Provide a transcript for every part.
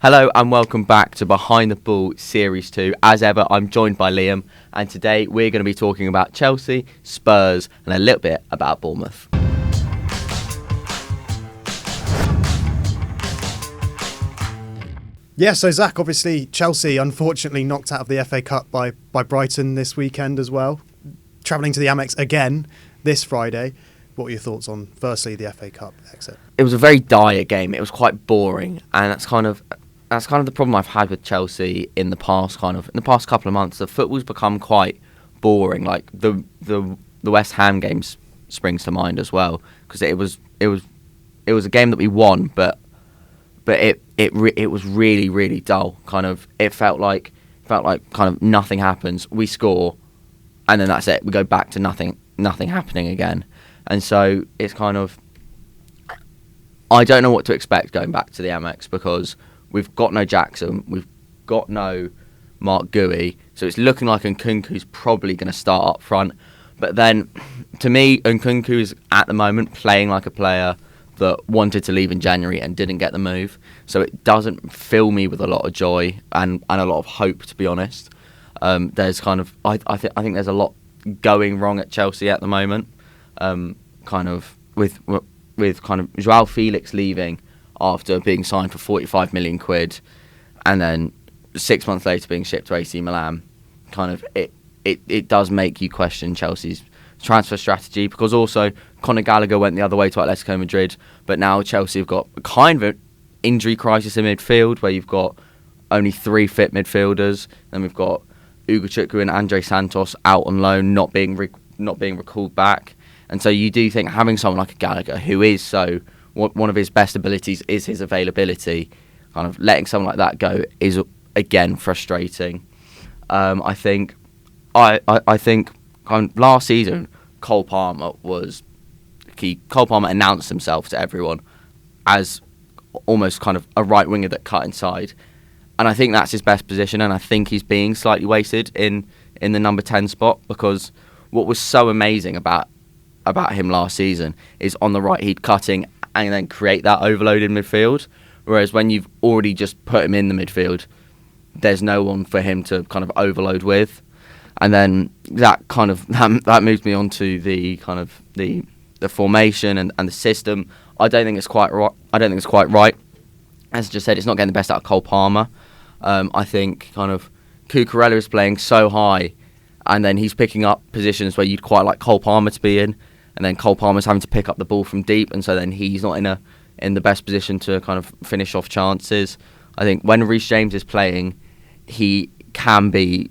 Hello and welcome back to Behind the Ball Series 2. As ever, I'm joined by Liam, and today we're going to be talking about Chelsea, Spurs, and a little bit about Bournemouth. Yeah, so Zach, obviously Chelsea unfortunately knocked out of the FA Cup by Brighton this weekend as well. Travelling to the Amex again this Friday. What are your thoughts on, firstly, the FA Cup exit? It was a very dire game. It was quite boring, and that's kind of the problem I've had with Chelsea in the past couple of months. The football's become quite boring. Like the West Ham games springs to mind as well, because it was a game that we won, but it was really dull. It felt like kind of nothing happens. We score, and then that's it. We go back to nothing happening again, and so it's kind of, I don't know what to expect going back to the Amex, because we've got no Jackson, we've got no Mark Gui, so it's looking like Nkunku's probably going to start up front. But then, to me, Nkunku is at the moment playing like a player that wanted to leave in January and didn't get the move. So it doesn't fill me with a lot of joy and a lot of hope, to be honest. There's kind of, I think there's a lot going wrong at Chelsea at the moment. With kind of Joao Felix leaving after being signed for 45 million quid, and then 6 months later being shipped to AC Milan. It does make you question Chelsea's transfer strategy, because also Conor Gallagher went the other way to Atletico Madrid, but now Chelsea have got kind of an injury crisis in midfield, where you've got only 3 fit midfielders, and we've got Ugachukwu and Andre Santos out on loan, not being recalled back. And so you do think having someone like a Gallagher, who is one of his best abilities is his availability, kind of letting someone like that go is again frustrating. I think kind of last season, 𝗕𝗲𝗵𝗶 was key. 𝗕𝗲𝗵𝗶 announced himself to everyone as almost kind of a right winger that cut inside, and I think that's his best position. And I think he's being slightly wasted in the number 10 spot, because what was so amazing about him last season is on the right he'd cutting and then create that overload in midfield, whereas when you've already just put him in the midfield, there's no one for him to kind of overload with. And then that moves me on to the kind of the formation and the system. I don't think it's quite right. As I just said, it's not getting the best out of 𝗕𝗲𝗵𝗶. I think kind of 𝗕𝗲𝗹𝗹 is playing so high, and then he's picking up positions where you'd quite like 𝗕𝗲𝗵𝗶 to be in, and then 𝗕𝗲𝗵𝗶's having to pick up the ball from deep, and so then he's not in the best position to kind of finish off chances. I think when Reece James is playing, he can be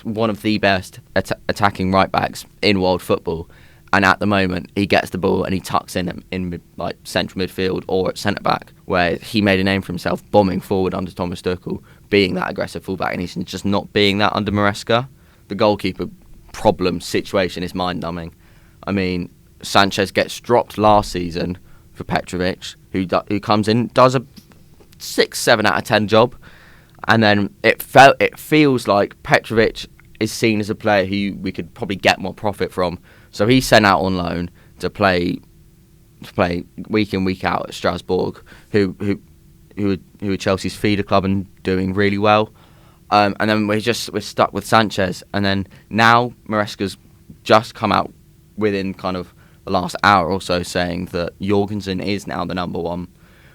one of the best attacking right backs in world football, and at the moment he gets the ball and he tucks in like central midfield or at centre back, where he made a name for himself bombing forward under Thomas Tuchel, being that aggressive fullback, and he's just not being that under Maresca. The goalkeeper problem situation is mind-numbing. I mean, Sanchez gets dropped last season for 𝗕𝗹𝗹, who comes in, does a 6-7 out of 10 job, and then it feels like 𝗕𝗹𝗹 is seen as a player who we could probably get more profit from. So he's sent out on loan to play week in, week out at Strasbourg, who are Chelsea's feeder club and doing really well. And then we're stuck with Sanchez, and then now Maresca's just come out within kind of the last hour or so saying that Jorgensen is now the number one.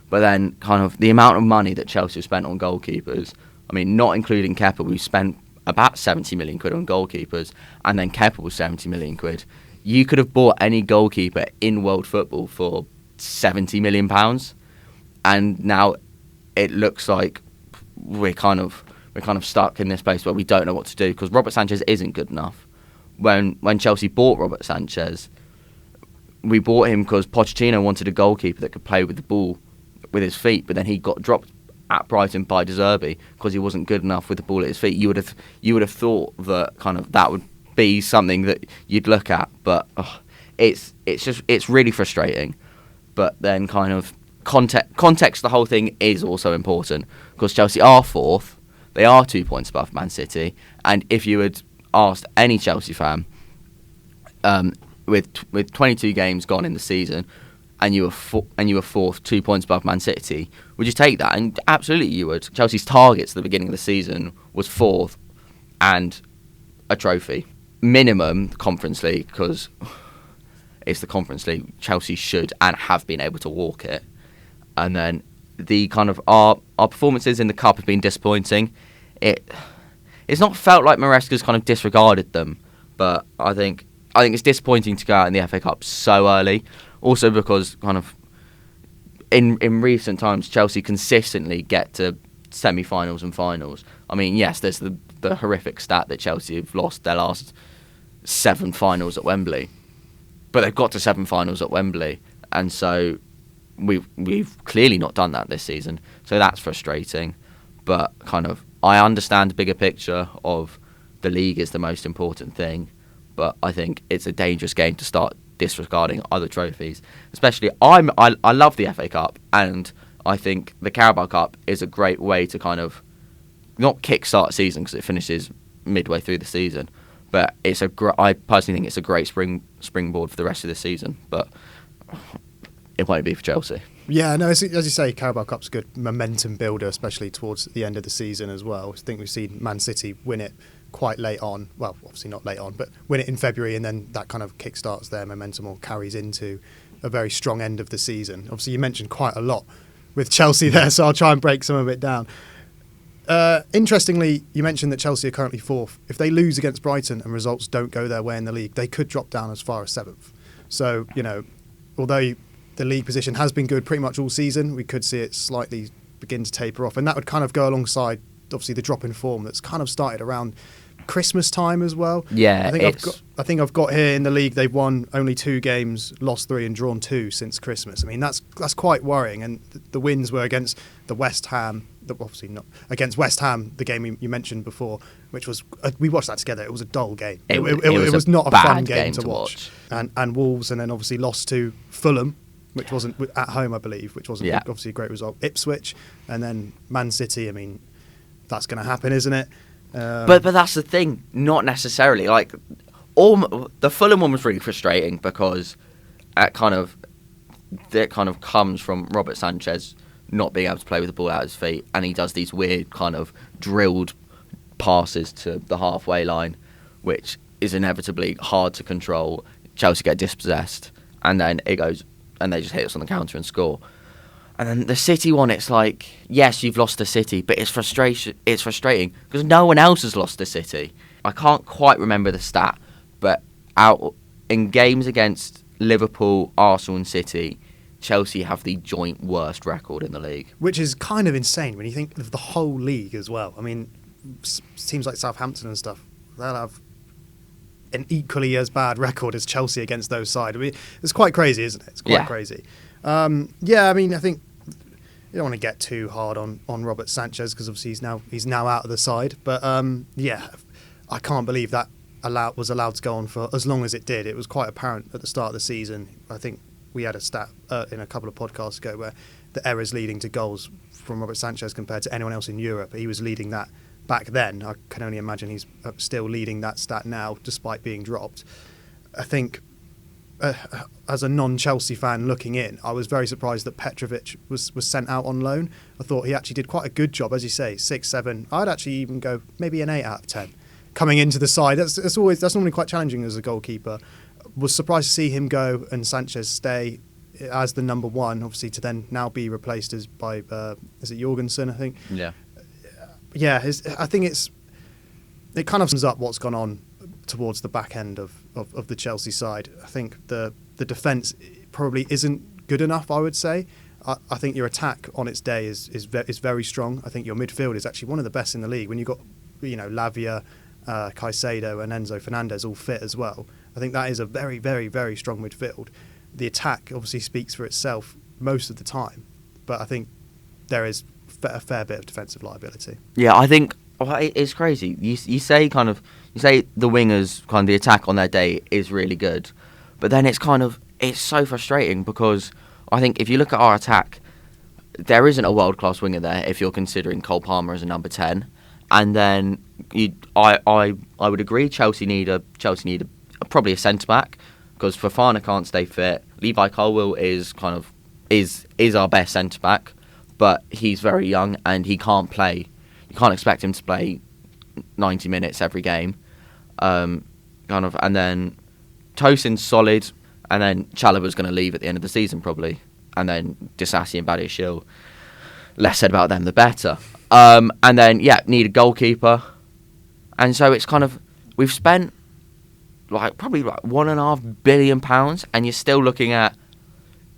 But then kind of the amount of money that Chelsea have spent on goalkeepers, I mean, not including Kepa, we spent about 70 million quid on goalkeepers, and then Kepa was 70 million quid. You could have bought any goalkeeper in world football for 70 million pounds, and now it looks like we're kind of stuck in this place where we don't know what to do, because Robert Sanchez isn't good enough. When Chelsea bought Robert Sanchez, we bought him because Pochettino wanted a goalkeeper that could play with the ball with his feet, but then he got dropped at Brighton by De Zerbi because he wasn't good enough with the ball at his feet. You would have thought that kind of that would be something that you'd look at, but it's really frustrating. But then kind of context the whole thing is also important, because Chelsea are fourth. They are 2 points above Man City, and if you had asked any Chelsea fan with 22 games gone in the season, and you were fourth, 2 points above Man City, Would you take that? And absolutely you would. Chelsea's targets at the beginning of the season was 4th and a trophy. Minimum Conference League, because it's the Conference League. Chelsea should and have been able to walk it. And then the kind of our performances in the Cup have been disappointing. It's not felt like Maresca's kind of disregarded them, but I think it's disappointing to go out in the FA Cup so early. Also because kind of in recent times Chelsea consistently get to semi-finals and finals. I mean, yes, there's the horrific stat that Chelsea have lost their last 7 finals at Wembley, but they've got to 7 finals at Wembley, and so we've clearly not done that this season. So that's frustrating. But kind of, I understand the bigger picture of the league is the most important thing, but I think it's a dangerous game to start disregarding other trophies. Especially, I love the FA Cup, and I think the Carabao Cup is a great way to kind of not kickstart season because it finishes midway through the season, but I personally think it's a great springboard for the rest of the season. But it won't be for Chelsea. Yeah, no, as you say, Carabao Cup's a good momentum builder, especially towards the end of the season as well. I think we've seen Man City win it quite late on. Well, obviously not late on, but win it in February, and then that kind of kickstarts their momentum or carries into a very strong end of the season. Obviously, you mentioned quite a lot with Chelsea there, so I'll try and break some of it down. Interestingly, you mentioned that Chelsea are currently 4th. If they lose against Brighton and results don't go their way in the league, they could drop down as far as 7th. So, although the league position has been good pretty much all season, we could see it slightly begin to taper off. And that would kind of go alongside, obviously, the drop in form that's kind of started around Christmas time as well. Yeah, I think I've got here in the league, they've won only 2 games, lost 3 and drawn 2 since Christmas. I mean, that's quite worrying. And the wins were against the West Ham, obviously not against West Ham, the game you mentioned before, which was we watched that together. It was a dull game. It was not a fun game to watch. And Wolves, and then obviously lost to Fulham, which wasn't at home, I believe, which wasn't obviously a great result. Ipswich, and then Man City. I mean, that's going to happen, isn't it? But that's the thing, not necessarily. Like, the Fulham one was really frustrating because that kind of comes from Robert Sanchez not being able to play with the ball out his feet, and he does these weird kind of drilled passes to the halfway line, which is inevitably hard to control. Chelsea get dispossessed, and then it goes, and they just hit us on the counter and score. And then the City one, it's like, yes, you've lost to City, but it's frustrating because no one else has lost to City. I can't quite remember the stat, but out in games against Liverpool, Arsenal and City, Chelsea have the joint worst record in the league. Which is kind of insane when you think of the whole league as well. I mean, teams like Southampton and stuff, they'll have an equally as bad record as Chelsea against those sides. I mean, it's quite crazy, isn't it? It's quite crazy. I mean, I think you don't want to get too hard on Robert Sanchez because obviously he's now out of the side. But I can't believe that was allowed to go on for as long as it did. It was quite apparent at the start of the season. I think we had a stat in a couple of podcasts ago where the errors leading to goals from Robert Sanchez compared to anyone else in Europe, he was leading that back then. I can only imagine he's still leading that stat now despite being dropped. I think as a non-Chelsea fan looking in, I was very surprised that Petrovic was sent out on loan. I thought he actually did quite a good job, as you say, 6, 7. I'd actually even go maybe an 8 out of 10 coming into the side. That's normally quite challenging as a goalkeeper. Was surprised to see him go and Sanchez stay as the number 1, obviously to then now be replaced by is it Jorgensen, I think? Yeah, I think it kind of sums up what's gone on towards the back end of the Chelsea side. I think the defence probably isn't good enough, I would say. I think your attack on its day is very strong. I think your midfield is actually one of the best in the league. When you've got 𝗕𝗹𝗵𝗶, Caicedo and Enzo Fernandez all fit as well, I think that is a very, very, very strong midfield. The attack obviously speaks for itself most of the time, but I think there is a fair bit of defensive liability. Yeah, I think it's crazy. You say the wingers, kind of the attack on their day is really good, but then it's so frustrating because I think if you look at our attack, there isn't a world-class winger there if you're considering 𝗕𝗲𝗵𝗶 as a number 10. And then I would agree Chelsea need probably a centre back because Fofana can't stay fit. Levi Colwill is our best centre back, but he's very young and he can't play. You can't expect him to play 90 minutes every game. And then Tosin's solid, and then 𝗕𝗹𝗹's going to leave at the end of the season probably, and then Disasi and 𝗕𝗹𝗹, less said about them the better. And then need a goalkeeper, and so it's kind of, we've spent probably £1.5 billion, and you're still looking at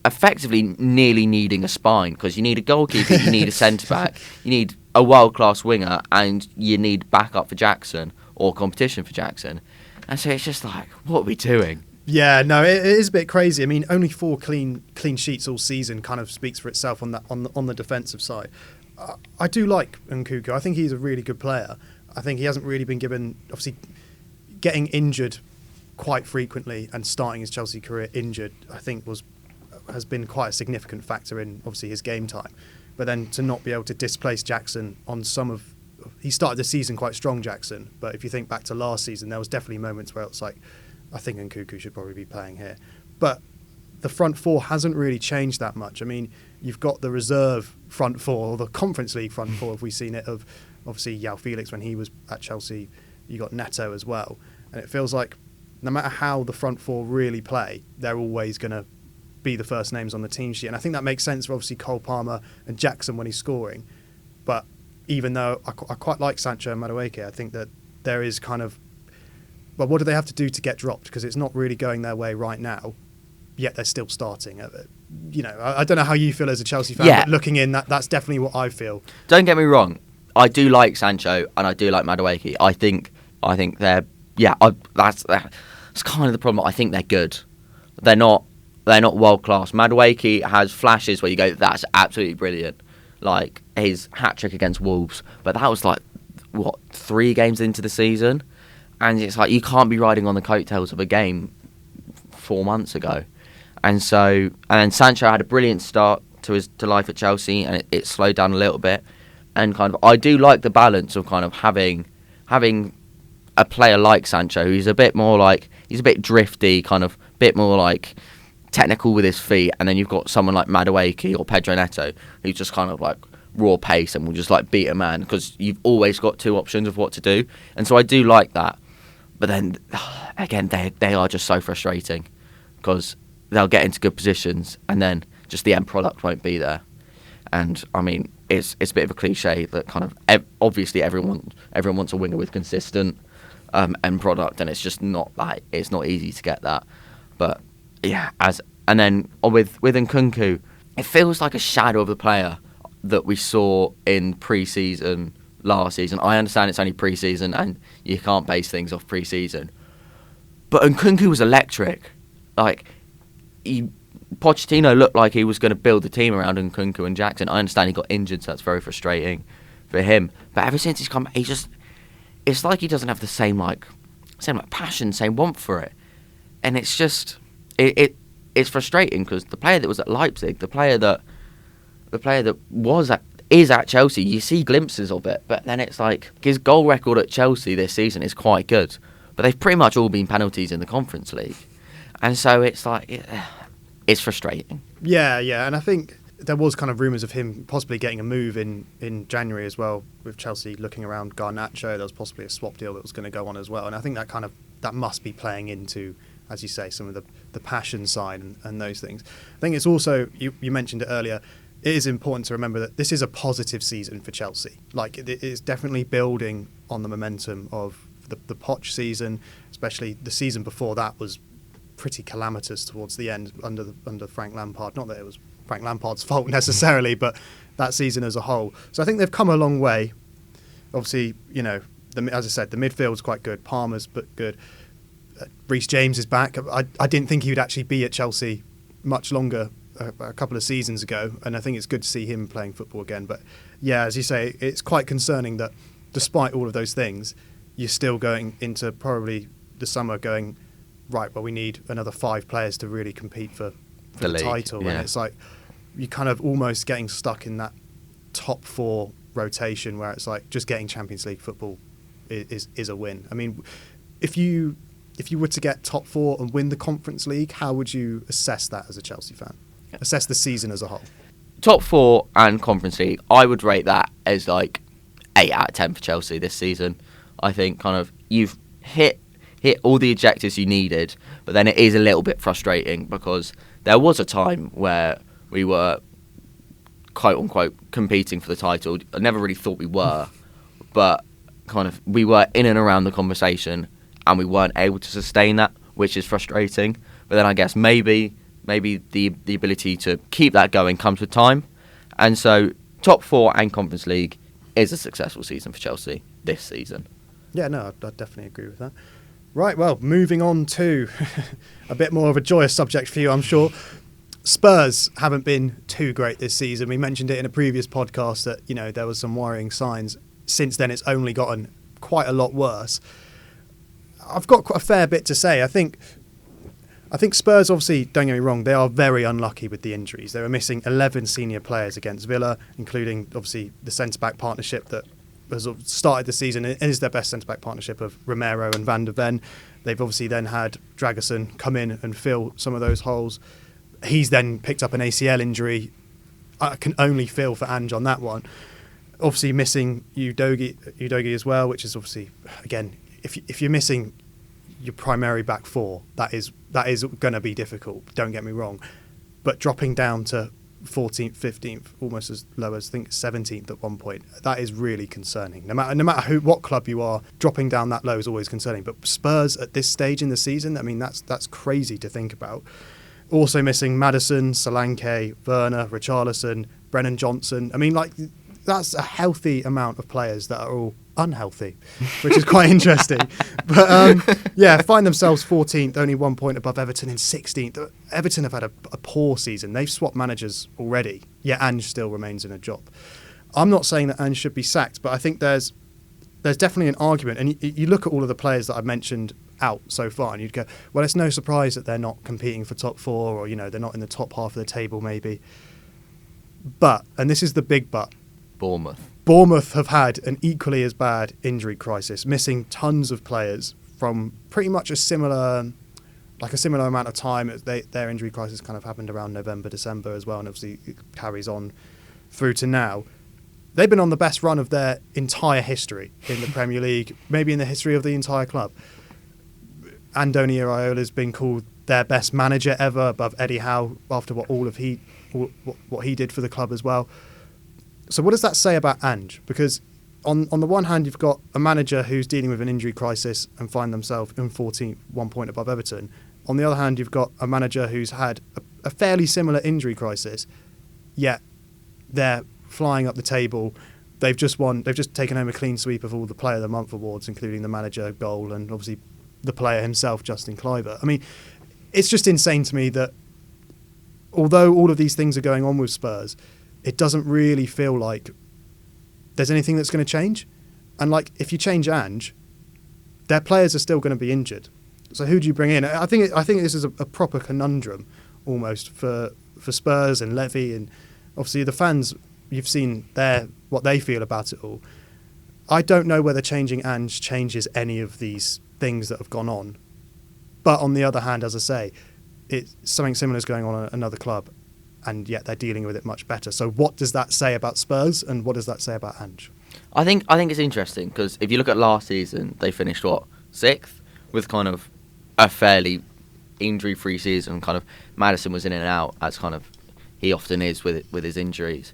effectively nearly needing a spine, because you need a goalkeeper, you need a centre back, you need a world class winger, and you need backup for Jackson or competition for Jackson. And so it's just like, what are we doing? Yeah, no, it is a bit crazy. I mean, only 4 clean sheets all season kind of speaks for itself on the defensive side. I do like Nkunku. I think he's a really good player. I think he hasn't really been given, obviously, getting injured quite frequently and starting his Chelsea career injured, I think has been quite a significant factor in obviously his game time. But then to not be able to displace Jackson on he started the season quite strong, Jackson, but if you think back to last season, there was definitely moments where it's like, I think Nkunku should probably be playing here. But the front four hasn't really changed that much. I mean, you've got the reserve front four, or the Conference League front four, if we've seen it, of obviously 𝗕𝗹𝗹 when he was at Chelsea. You got Neto as well. And it feels like no matter how the front four really play, they're always going to be the first names on the team sheet. And I think that makes sense for obviously 𝗕𝗹𝗵𝗶 and Jackson when he's scoring. But even though I quite like Sancho and 𝗕𝗹𝗹, I think that there is kind of, well, what do they have to do to get dropped? Because it's not really going their way right now, yet they're still starting. I don't know how you feel as a Chelsea fan, but looking in, that's definitely what I feel. Don't get me wrong, I do like Sancho and I do like 𝗕𝗹𝗹. I think they're, that's kind of the problem. I think they're good. They're not world class. 𝗕𝗹𝗹 has flashes where you go, that's absolutely brilliant. Like his hat trick against Wolves, but that was 3 games into the season, and it's like you can't be riding on the coattails of a game 4 months ago. And then Sancho had a brilliant start to life at Chelsea, and it slowed down a little bit. And kind of, I do like the balance of kind of having a player like Sancho, who's a bit more he's a bit drifty, kind of bit more technical with his feet, and then you've got someone like 𝗕𝗹𝗹 or Pedro Neto, who's just kind of raw pace and will just beat a man, because you've always got 2 options of what to do. And so I do like that. But then again, they are just so frustrating, because they'll get into good positions and then just the end product won't be there. And I mean, it's a bit of a cliche that kind of obviously everyone wants a winger with consistent end product, and it's just not it's not easy to get that. But yeah, and then with Nkunku, it feels like a shadow of the player that we saw in pre-season last season. I understand it's only pre-season and you can't base things off pre-season, but Nkunku was electric. Pochettino looked like he was going to build the team around Nkunku and Jackson. I understand he got injured, so that's very frustrating for him. But ever since he's come, it's like he doesn't have the same passion, same warmth for it, and it's just it's frustrating, because the player that was at Leipzig, the player that is at Chelsea, you see glimpses of it, but then it's like his goal record at Chelsea this season is quite good, but they've pretty much all been penalties in the Conference League, and so it's it's frustrating. Yeah, and I think there was kind of rumours of him possibly getting a move in January as well, with Chelsea looking around Garnacho. There was possibly a swap deal that was going to go on as well, and I think that must be playing into, as you say, some of the passion side and those things. I think it's also, you mentioned it earlier, it is important to remember that this is a positive season for Chelsea. It is definitely building on the momentum of the Poch season, especially the season before that was pretty calamitous towards the end under Frank Lampard. Not that it was Frank Lampard's fault necessarily, but that season as a whole. So I think they've come a long way. Obviously, as I said, the midfield's quite good. Palmer's good. Reece James is back. I didn't think he would actually be at Chelsea much longer a couple of seasons ago, and I think it's good to see him playing football again. But yeah, as you say, it's quite concerning that despite all of those things, you're still going into probably the summer going, right, well, we need another 5 players to really compete for the title. Yeah. And it's like you're kind of almost getting stuck in that top 4 rotation where it's like just getting Champions League football is a win. I mean, if you were to get top 4 and win the Conference League, how would you assess that as a Chelsea fan? Assess the season as a whole? top 4 and Conference League, I would rate that as like 8 out of 10 for Chelsea this season. I think kind of you've hit all the objectives you needed, but then it is a little bit frustrating because there was a time where we were quote unquote competing for the title. I never really thought we were, but kind of we were in and around the conversation and we weren't able to sustain that, which is frustrating. But then I guess maybe the ability to keep that going comes with time. And so top 4 and Conference League is a successful season for Chelsea this season. Yeah, no, I definitely agree with that. Right, well, moving on to a bit more of a joyous subject for you, I'm sure. Spurs haven't been too great this season. We mentioned it in a previous podcast that, you know, there was some worrying signs. Since then, it's only gotten quite a lot worse. I've got quite a fair bit to say. I think Spurs, obviously, don't get me wrong, they are very unlucky with the injuries. They were missing 11 senior players against Villa, including, obviously, the centre-back partnership that has started the season. It is their best centre-back partnership of Romero and Van de Ven. They've obviously then had Dragusin come in and fill some of those holes. He's then picked up an ACL injury. I can only feel for Ange on that one. Obviously missing Udogie as well, which is obviously, again, if you're missing your primary back 4, that is going to be difficult, don't get me wrong. But dropping down to 14th, 15th, almost as low as I think 17th at one point, that is really concerning. No matter what club you are, dropping down that low is always concerning. But Spurs at this stage in the season, I mean, that's crazy to think about. Also missing Maddison, Solanke, Werner, Richarlison, Brennan Johnson. I mean, like, that's a healthy amount of players that are all unhealthy, which is quite interesting. But find themselves 14th, only 1 point above Everton in 16th. Everton have had a poor season. They've swapped managers already, yet Ange still remains in a job. I'm not saying that Ange should be sacked, but I think there's definitely an argument. And you look at all of the players that I've mentioned out so far, and you'd go, well, it's no surprise that they're not competing for top 4, or, you know, they're not in the top half of the table maybe. But, and this is the big but, Bournemouth have had an equally as bad injury crisis, missing tons of players from pretty much a similar amount of time. Their injury crisis kind of happened around November, December as well, and obviously it carries on through to now. They've been on the best run of their entire history in the Premier League, maybe in the history of the entire club. Andoni Iraola has been called their best manager ever, above Eddie Howe, after what he did for the club as well. So what does that say about Ange? Because on the one hand, you've got a manager who's dealing with an injury crisis and find themselves in 14th, 1 point above Everton. On the other hand, you've got a manager who's had a fairly similar injury crisis, yet they're flying up the table. They've just taken home a clean sweep of all the Player of the Month awards, including the manager, goal, and obviously the player himself, Justin Kluivert. I mean, it's just insane to me that although all of these things are going on with Spurs, it doesn't really feel like there's anything that's going to change. And like, if you change Ange, their players are still going to be injured. So who do you bring in? I think this is a proper conundrum almost for Spurs and Levy, and obviously the fans. You've seen what they feel about it all. I don't know whether changing Ange changes any of these things that have gone on. But on the other hand, as I say, something similar is going on at another club, and yet they're dealing with it much better. So what does that say about Spurs, and what does that say about Ange? I think it's interesting because if you look at last season, they finished 6th with kind of a fairly injury-free season. Kind of Maddison was in and out, as kind of he often is with his injuries,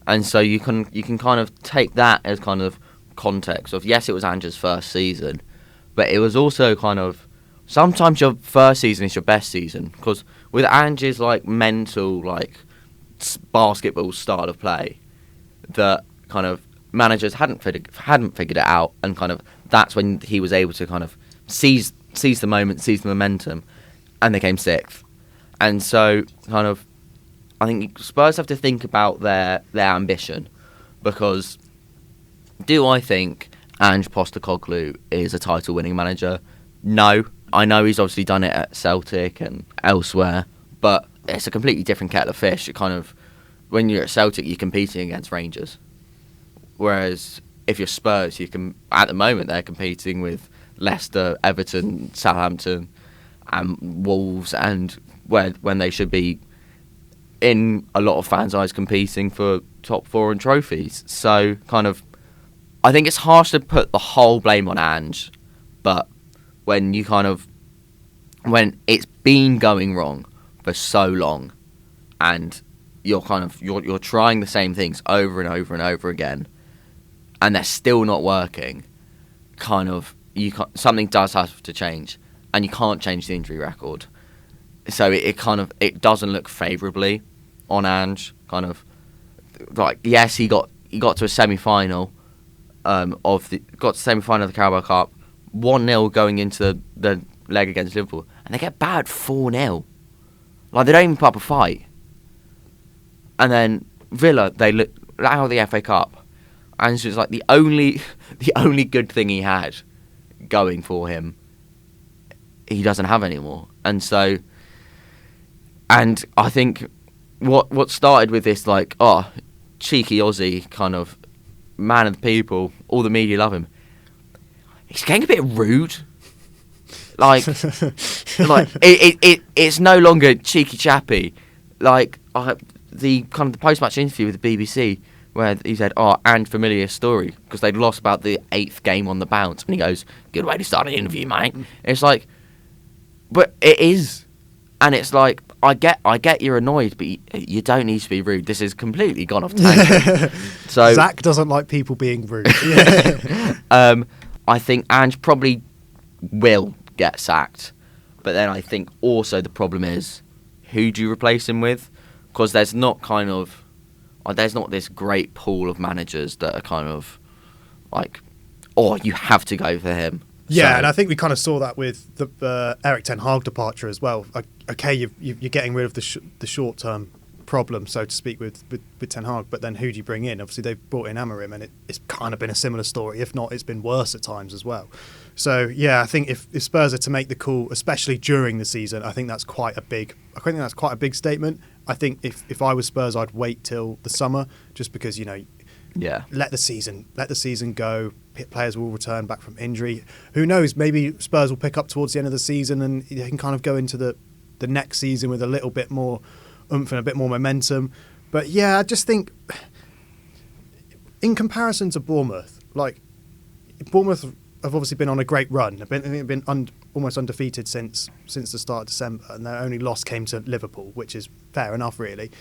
and so you can kind of take that as kind of context of, yes, it was Ange's first season, but it was also kind of, sometimes your first season is your best season, because with Ange's like mental like basketball style of play, that kind of managers hadn't figured it out, and kind of that's when he was able to kind of seize the moment, seize the momentum, and they came 6th. And so kind of I think Spurs have to think about their ambition, because do I think Ange Postecoglou is a title-winning manager? No. I know he's obviously done it at Celtic and elsewhere, but it's a completely different kettle of fish. It kind of, when you're at Celtic, you're competing against Rangers. Whereas if you're Spurs, at the moment they're competing with Leicester, Everton, Southampton, and Wolves, and when they should be in a lot of fans' eyes, competing for top 4 and trophies. So kind of, I think it's harsh to put the whole blame on Ange, but when it's been going wrong for so long, and you're trying the same things over and over and over again, and they're still not working, something does have to change, and you can't change the injury record. So it doesn't look favourably on Ange. Kind of like, yes, he got to a semi-final of the Carabao Cup, 1-0 going into the leg against Liverpool, and they get battered 4-0. Like, they don't even put up a fight. And then Villa, they look out of the FA Cup, and so it's like the only good thing he had going for him, he doesn't have anymore. And so, and I think what started with this, like, cheeky Aussie kind of man of the people, all the media love him, he's getting a bit rude. Like it's no longer cheeky chappy. Like, the post-match interview with the BBC, where he said, and familiar story, because they'd lost about the 8th game on the bounce, and he goes, good way to start an interview, mate. It's like, but it is, and it's like, I get you're annoyed, but you don't need to be rude. This is completely gone off tangent. So Zach doesn't like people being rude. I think Ange probably will get sacked, but then I think also the problem is, who do you replace him with? Because there's not this great pool of managers that are kind of like, you have to go for him. Yeah, so, and I think we kind of saw that with the Erik ten Hag departure as well. Okay, you're getting rid of the short-term problem, so to speak, with Ten Hag, but then who do you bring in? Obviously, they've brought in Amorim, and it's kind of been a similar story. If not, it's been worse at times as well. So, yeah, I think if Spurs are to make the call, especially during the season, I think that's quite a big statement. I think if I was Spurs, I'd wait till the summer, just because, let the season go. Players will return back from injury. Who knows? Maybe Spurs will pick up towards the end of the season, and they can kind of go into the next season with a little bit more oomph and a bit more momentum. But yeah, I just think, in comparison to Bournemouth, like, Bournemouth have obviously been on a great run. They've been almost undefeated since the start of December, and their only loss came to Liverpool, which is fair enough, really.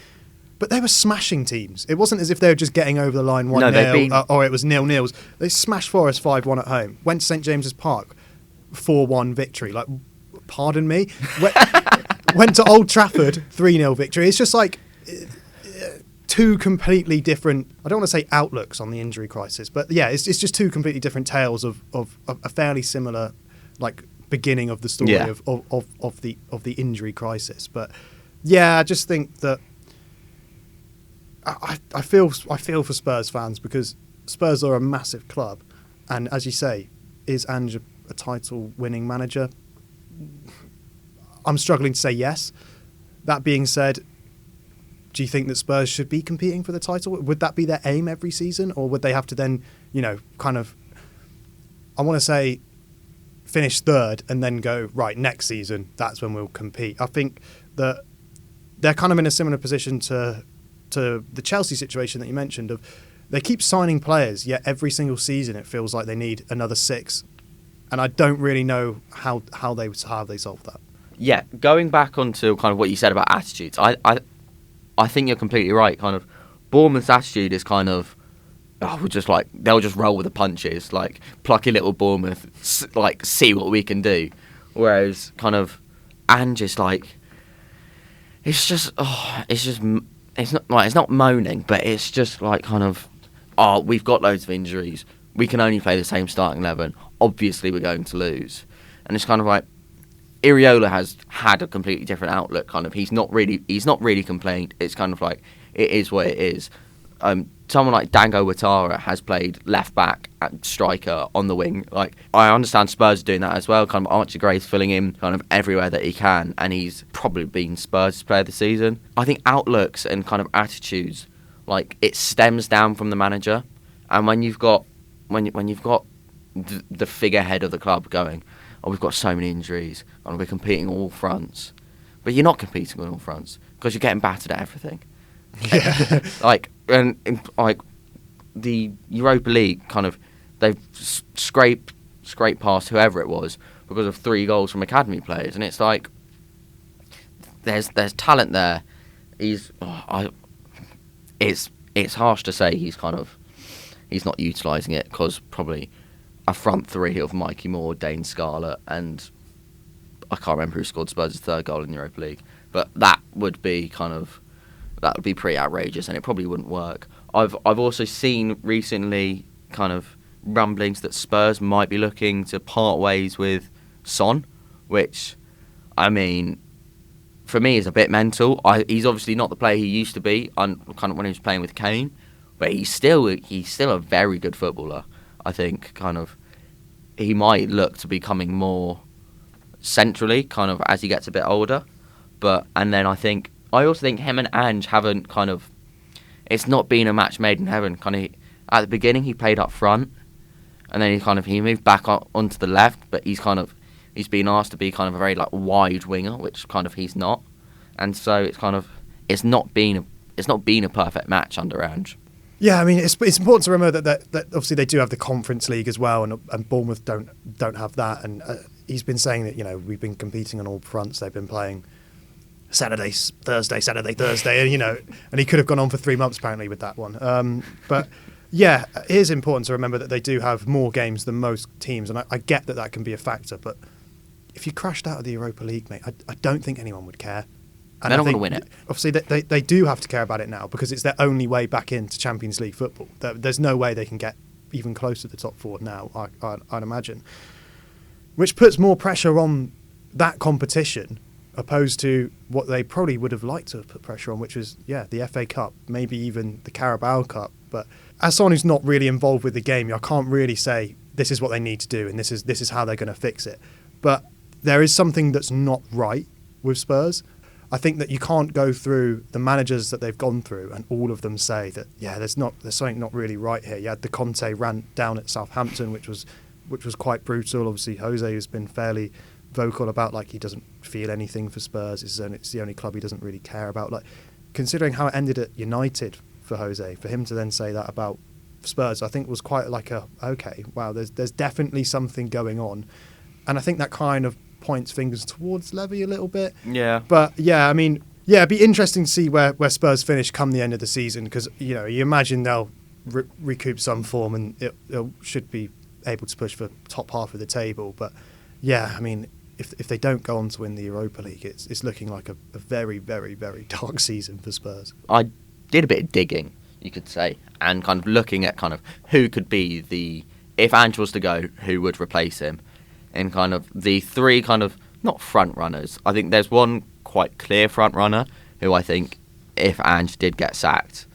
But they were smashing teams. It wasn't as if they were just getting over the line 1-0, or it was 0-0s. They smashed Forest 5-1 at home. Went to St James's Park, 4-1 victory. Like, pardon me? Went to Old Trafford, 3-0 victory. It's just like two completely different, I don't want to say outlooks on the injury crisis, but yeah, it's just two completely different tales of a fairly similar, like, beginning of the story of the injury crisis. But yeah, I just think that I feel for Spurs fans, because Spurs are a massive club, and as you say, is Ange a title-winning manager? I'm struggling to say yes. That being said, do you think that Spurs should be competing for the title? Would that be their aim every season, or would they have to then, kind of, I want to say, finish third and then go, right, next season, that's when we'll compete? I think that they're kind of in a similar position to the Chelsea situation that you mentioned, of they keep signing players, yet every single season it feels like they need another 6, and I don't really know how they solve that. Yeah, going back onto kind of what you said about attitudes, I think you're completely right. Kind of Bournemouth's attitude is kind of, we're just like, they'll just roll with the punches, like, plucky little Bournemouth, like, see what we can do. Whereas kind of Ange is like, it's not moaning, but it's just like kind of, we've got loads of injuries. We can only play the same starting 11. Obviously, we're going to lose. And it's kind of like, Iriola has had a completely different outlook. Kind of, he's not really complained. It's kind of like, it is what it is. Someone like Dango Ouattara has played left back and striker on the wing. Like, I understand Spurs are doing that as well. Kind of Archie Gray's filling in kind of everywhere that he can, and he's probably been Spurs' player of the season. I think outlooks and kind of attitudes, like, it stems down from the manager. And when you've got the figurehead of the club going, we've got so many injuries, and we're competing on all fronts. But you're not competing on all fronts, because you're getting battered at everything. Yeah. Like the Europa League kind of they've scraped past whoever it was because of 3 goals from academy players, and it's like there's talent there. It's harsh to say he's not utilising it, because probably a front 3 of Mikey Moore, Dane Scarlett, and I can't remember who scored Spurs' 3rd goal in the Europa League, but that would be pretty outrageous, and it probably wouldn't work. I've also seen recently kind of rumblings that Spurs might be looking to part ways with Son, which, I mean, for me is a bit mental. He's obviously not the player he used to be, kind of when he was playing with Kane, but he's still a very good footballer. I think kind of he might look to becoming more centrally kind of as he gets a bit older. And then I also think him and Ange haven't kind of, it's not been a match made in heaven. Kind of at the beginning he played up front, and then he moved back onto the left, but he's been asked to be kind of a very like wide winger, which kind of he's not, and so it's not been a perfect match under Ange. Yeah, I mean, it's important to remember that obviously they do have the Conference League as well, and Bournemouth don't have that. And he's been saying that we've been competing on all fronts. They've been playing Saturday, Thursday, and he could have gone on for 3 months apparently with that one. But yeah, it is important to remember that they do have more games than most teams, and I get that can be a factor. But if you crashed out of the Europa League, mate, I don't think anyone would care. And they're not going to win it. Obviously, they do have to care about it now, because it's their only way back into Champions League football. There's no way they can get even close to the top 4 now, I'd imagine. Which puts more pressure on that competition, opposed to what they probably would have liked to have put pressure on, which was, the FA Cup, maybe even the 𝗕𝗹𝗵𝗶 Cup. But as someone who's not really involved with the game, I can't really say this is what they need to do and this is how they're going to fix it. But there is something that's not right with Spurs. I think that you can't go through the managers that they've gone through and all of them say that there's something not really right here. You had the Conte rant down at Southampton, which was quite brutal. Obviously, Jose has been fairly vocal about he doesn't feel anything for Spurs. It's the only club he doesn't really care about. Considering how it ended at United for Jose, for him to then say that about Spurs, I think was quite okay, wow, there's definitely something going on, and I think that kind of points fingers towards Levy a little bit. Yeah. But I mean, it'd be interesting to see where Spurs finish come the end of the season, because you imagine they'll recoup some form and it should be able to push for top half of the table. But I mean, if they don't go on to win the Europa League, it's looking like a very, very, very dark season for Spurs. I did a bit of digging, you could say, and kind of looking at kind of who could be if Ange was to go, who would replace him. And kind of the 3 kind of, not front runners. I think there's one quite clear front runner who I think if Ange did get sacked,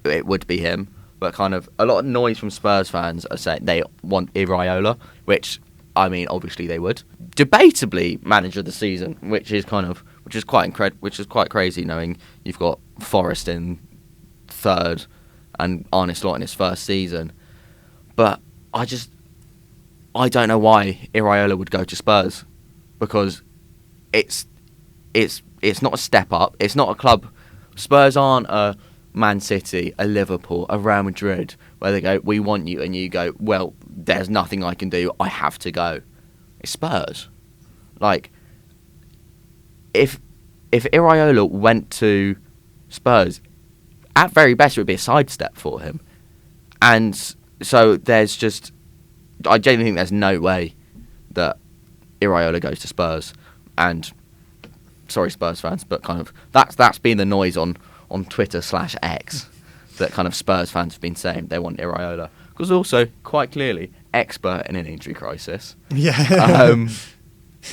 it would be him. But kind of a lot of noise from Spurs fans are saying they want 𝗕𝗹𝗹, which, I mean, obviously they would. Debatably manager of the season, which is quite crazy, knowing you've got Forest in 3rd and Arne Slot in his 1st season. But I don't know why 𝗕𝗹𝗹 would go to Spurs, because it's not a step up. It's not a club. Spurs aren't a Man City, a Liverpool, a Real Madrid, where they go, we want you, and you go, well, there's nothing I can do. I have to go. It's Spurs. If 𝗕𝗹𝗹 went to Spurs, at very best it would be a sidestep for him. And so I genuinely think there's no way that 𝗕𝗹𝗹 goes to Spurs. And sorry, Spurs fans, but kind of that's been the noise on Twitter/X that kind of Spurs fans have been saying they want 𝗕𝗹𝗹, because also quite clearly expert in an injury crisis. Yeah.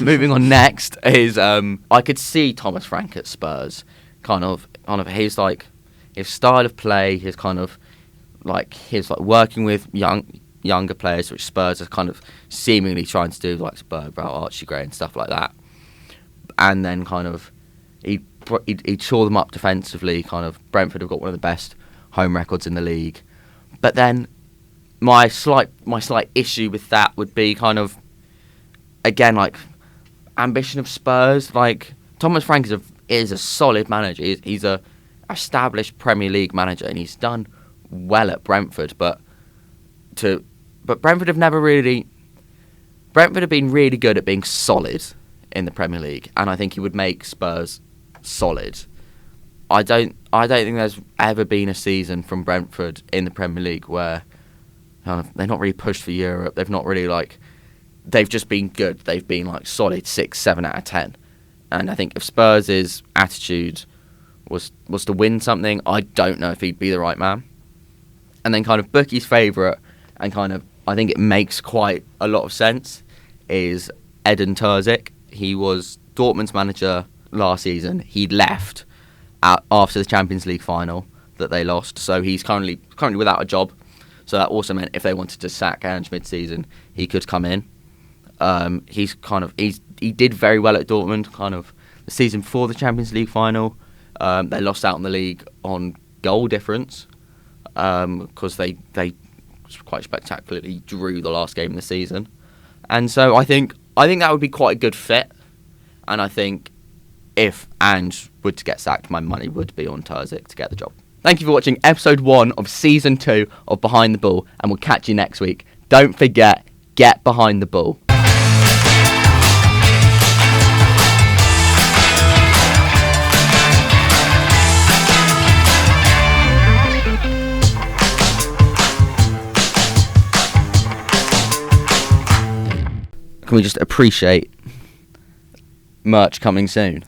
Moving on next is I could see Thomas Frank at Spurs, kind of his his style of play, his kind of his working with younger players, which Spurs are kind of seemingly trying to do, like Spurs about Archie Gray and stuff like that. And then kind of he'd shore them up defensively. Kind of Brentford have got one of the best home records in the league. But then my slight issue with that would be kind of, again, ambition of Spurs. Thomas Frank is is a solid manager. He's a established Premier League manager, and he's done well at Brentford. But Brentford have never really. Brentford have been really good at being solid in the Premier League, and I think he would make Spurs solid. I don't think there's ever been a season from Brentford in the Premier League where they're not really pushed for Europe. They've not really they've just been good. They've been solid 6, 7 out of 10. And I think if Spurs' attitude was to win something, I don't know if he'd be the right man. And then kind of Bookie's favourite, and kind of I think it makes quite a lot of sense, is 𝗕𝗲𝗵𝗶. He was Dortmund's manager last season. He left after the Champions League final that they lost, so he's currently without a job. So that also meant if they wanted to sack Ange mid-season, he could come in. He did very well at Dortmund. Kind of the season before the Champions League final, they lost out in the league on goal difference because they quite spectacularly drew the last game of the season. And so I think that would be quite a good fit. And I think if Ange were to get sacked, my money would be on 𝗕𝗲𝗵𝗶 to get the job. Thank you for watching episode 1 of season 2 of Behind the Ball, and we'll catch you next week. Don't forget, get behind the ball. Can we just appreciate merch coming soon?